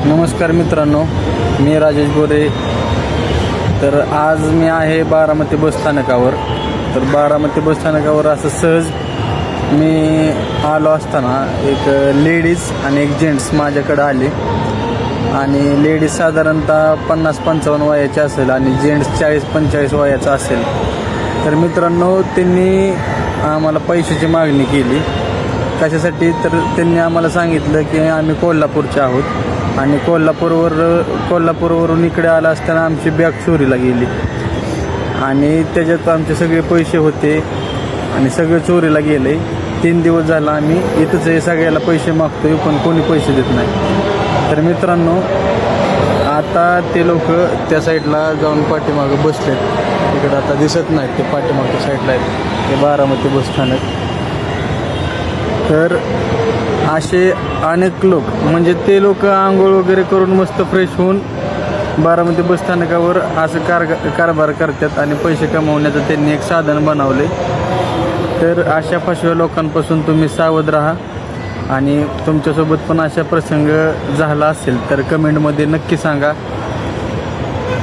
नमस्कार मित्रांनो, मी राजेश गोरे. तर आज मी आहे बारामती बसस्थानकावर. तर बारामती बसस्थानकावर असं सहज मी आलो असताना एक लेडीज आणि एक जेंट्स माझ्याकडे आले. आणि लेडीज साधारणतः 50-55 वयाचे असेल आणि जेंट्स 40-45 वयाचा असेल. तर मित्रांनो, त्यांनी आम्हाला पैशाची मागणी केली. कशासाठी? तर त्यांनी आम्हाला सांगितलं की आम्ही कोल्हापूरचे आहोत आणि कोल्हापूरवरून इकडे आला असताना आमची बॅग चोरीला गेली आणि त्याच्यात आमचे सगळे पैसे होते आणि सगळे चोरीला गेले. 3 दिवस झाला आम्ही इथंच हे सगळ्याला पैसे मागतोय, पण कोणी पैसे देत नाही. तर मित्रांनो, आता ते लोक त्या साईडला जाऊन पाठीमागं बसलेत. तिकडं आता दिसत नाहीत, ते पाठीमागच्या साईडला आहेत, ते बारामती बसस्थानक. तर असे अनेक लोक, म्हणजे ते लोक आंघोळ वगैरे करून मस्त फ्रेश होऊन बारामती बसस्थानकावर असं कारभार करतात आणि पैसे कमवण्याचं त्यांनी एक साधन बनवले. तर अशा फसव्या लोकांपासून तुम्ही सावध राहा. आणि तुमच्यासोबत पण अशा प्रसंग झाला असेल तर कमेंटमध्ये नक्की सांगा.